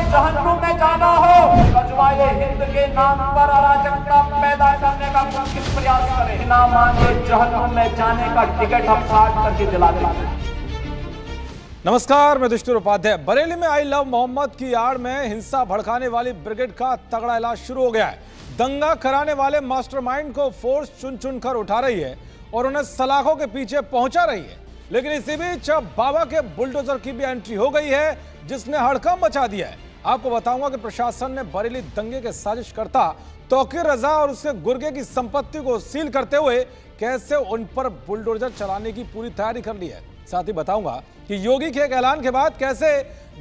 जहन्नुम में जाना हो, गजवाए हिंद के नाम पर अराजकता पैदा करने का मुमकिन प्रयास करें, बिना मांगे जहन्नुम में जाने का टिकट हम काट करके दिला देंगे। नमस्कार, मैं दुष्टुर उपाध्याय। बरेली में आई लव मोहम्मद की आड़ में हिंसा भड़काने वाली ब्रिगेड का तगड़ा इलाज शुरू हो गया है। दंगा कराने वाले मास्टरमाइंड को फोर्स चुन चुन कर उठा रही है और उन्हें सलाखों के पीछे पहुंचा रही है। लेकिन इसी बीच अब बाबा के बुलडोजर की भी एंट्री हो गई है, जिसने हड़कंप मचा दिया है। आपको बताऊंगा कि प्रशासन ने बरेली दंगे के साजिशकर्ता तौकीर रजा और उसके गुर्गे की संपत्ति को सील करते हुए कैसे उन पर बुलडोजर चलाने की पूरी तैयारी कर ली है। साथ ही बताऊंगा कि योगी के एक ऐलान के बाद कैसे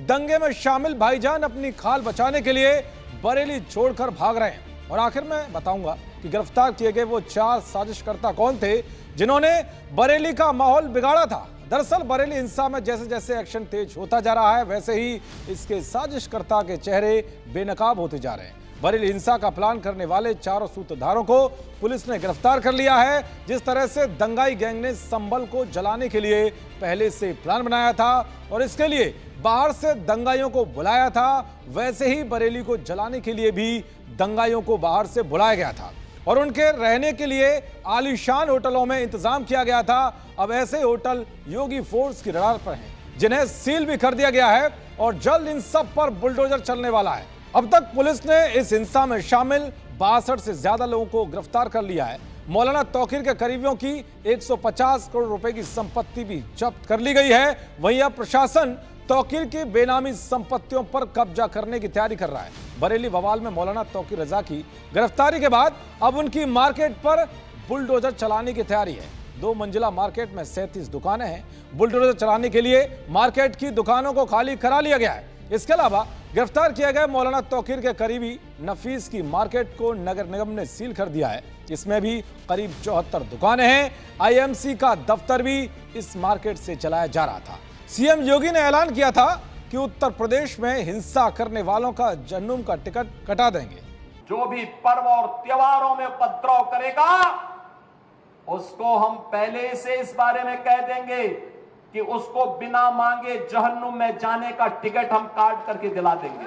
दंगे में शामिल भाईजान अपनी खाल बचाने के लिए बरेली छोड़कर भाग रहे हैं। और आखिर में बताऊंगा कि गिरफ्तार किए गए वो 4 साजिशकर्ता कौन थे जिन्होंने बरेली का माहौल बिगाड़ा था। दरअसल बरेली हिंसा में जैसे जैसे एक्शन तेज होता जा रहा है, वैसे ही इसके साजिशकर्ता के चेहरे बेनकाब होते जा रहे हैं। बरेली हिंसा का प्लान करने वाले 4 सूत्रधारों को पुलिस ने गिरफ्तार कर लिया है। जिस तरह से दंगाई गैंग ने संभल को जलाने के लिए पहले से प्लान बनाया था और इसके लिए बाहर से दंगाइयों को बुलाया था, वैसे ही बरेली को जलाने के लिए भी दंगाइयों को बाहर से बुलाया गया था और उनके रहने के लिए आलीशान होटलों में इंतजाम किया गया था। अब ऐसे होटल योगी फोर्स की रडार पर हैं, जिन्हें सील भी कर दिया गया है और जल्द इन सब पर बुलडोजर चलने वाला है। अब तक पुलिस ने इस हिंसा में शामिल 62 से ज्यादा लोगों को गिरफ्तार कर लिया है। मौलाना तौकीर के करीबियों की 150 करोड़ रुपए की संपत्ति भी जब्त कर ली गई है। वहीं अब प्रशासन तौकीर की बेनामी संपत्तियों पर कब्जा करने की तैयारी कर रहा है। बरेली बवाल में मौलाना तौकीर रजा की गिरफ्तारी के बाद अब उनकी मार्केट पर बुलडोजर चलाने की तैयारी है। 2 मंजिला मार्केट में 37 दुकानें हैं। बुलडोजर चलाने के लिए मार्केट की दुकानों को खाली करा लिया गया है। इसके अलावा गिरफ्तार किए गए मौलाना तौकीर के करीबी नफीस की मार्केट को नगर निगम ने सील कर दिया है। इसमें भी करीब 74 दुकानें हैं। आईएमसी का दफ्तर भी इस मार्केट से चलाया जा रहा था। सीएम योगी ने ऐलान किया था कि उत्तर प्रदेश में हिंसा करने वालों का जहन्नुम का टिकट कटा देंगे। जो भी पर्व और त्योहारों में उपद्रव करेगा उसको हम पहले से इस बारे में कह देंगे कि उसको बिना मांगे जहन्नुम में जाने का टिकट हम काट करके दिला देंगे।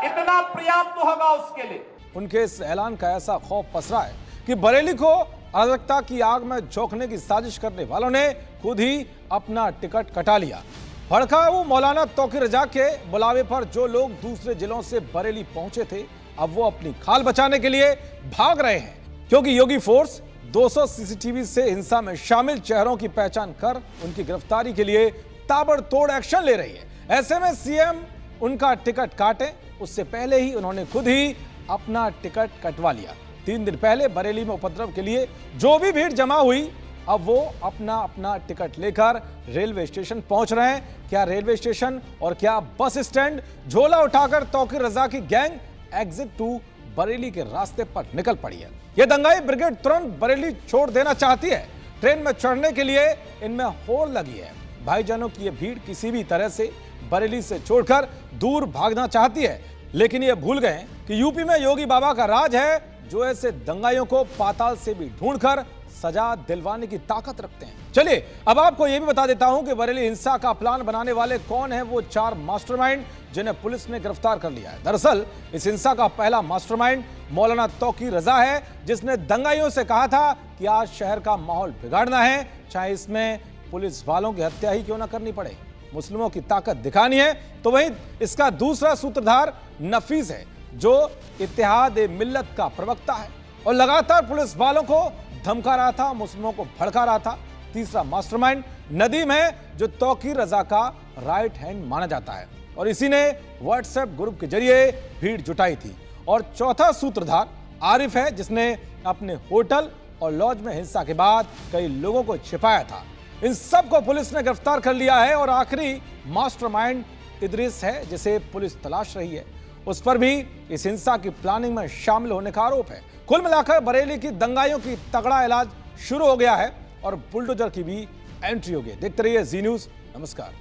इतना पर्याप्त होगा उसके लिए। उनके इस ऐलान का ऐसा खौफ पसरा है कि बरेली को अराजकता की आग में झोंकने की साजिश करने वालों ने खुद ही अपना टिकट कटा लिया। भड़काऊ मौलाना तौकीर रजा के बुलावे पर जो लोग दूसरे जिलों से बरेली पहुंचे थे, अब वो अपनी खाल बचाने के लिए भाग रहे हैं, क्योंकि योगी फोर्स 200 सीसीटीवी से हिंसा में शामिल चेहरों की पहचान कर उनकी गिरफ्तारी के लिए ताबड़तोड़ एक्शन ले रही है। ऐसे में सीएम उनका टिकट काटे उससे पहले ही उन्होंने खुद ही अपना टिकट कटवा लिया। 3 दिन पहले बरेली में उपद्रव के लिए जो भी भीड़ जमा हुई, अब वो अपना अपना टिकट लेकर रेलवे स्टेशन पहुंच रहे हैं। क्या रेलवे स्टेशन और क्या बस स्टैंड, झोला उठाकर तौकीर रजा की गैंग एग्जिट 2 बरेली के रास्ते पर निकल पड़ी है। यह दंगाई ब्रिगेड तुरंत बरेली छोड़ देना चाहती है। ट्रेन में चढ़ने के लिए इनमें होड़ लगी है। भाईजानों की यह भीड़ किसी भी तरह से बरेली से छोड़कर दूर भागना चाहती है, लेकिन ये भूल गए कि यूपी में योगी बाबा का राज है, जो ऐसे दंगाइयों को पाताल से भी ढूंढकर सजा दिलवाने की ताकत रखते हैं। चलिए अब आपको यह भी बता देता हूं कि बरेली हिंसा का प्लान बनाने वाले कौन है वो 4 मास्टरमाइंड जिन्हें पुलिस ने गिरफ्तार कर लिया है। दरअसल इस हिंसा का पहला मास्टरमाइंड मौलाना तौकीर रजा है, जिसने दंगाइयों से कहा था कि आज शहर का माहौल बिगाड़ना है, चाहे इसमें पुलिस वालों की हत्या ही क्यों ना करनी पड़े। मुस्लिमों की ताकत दिखानी है। तो वहीं इसका दूसरा सूत्रधार नफीस है, जो इत्तेहाद ए मिल्लत का प्रवक्ता है और लगातार पुलिस वालों को धमका रहा था, मुस्लिमों को भड़का रहा था। तीसरा मास्टरमाइंड नदीम है, जो तौकीर रजा का राइट हैंड माना जाता है और इसी ने व्हाट्सएप ग्रुप के जरिए भीड़ जुटाई थी। और चौथा सूत्रधार आरिफ है, जिसने अपने होटल और लॉज में हिंसा के बाद कई लोगों को छिपाया था। इन सब को पुलिस ने गिरफ्तार कर लिया है और आखिरी मास्टरमाइंड इदरीस है, जिसे पुलिस तलाश रही है। उस पर भी इस हिंसा की प्लानिंग में शामिल होने का आरोप है। कुल मिलाकर बरेली की दंगाइयों की तगड़ा इलाज शुरू हो गया है और बुलडोजर की भी एंट्री हो गई। देखते रहिए जी न्यूज़। नमस्कार।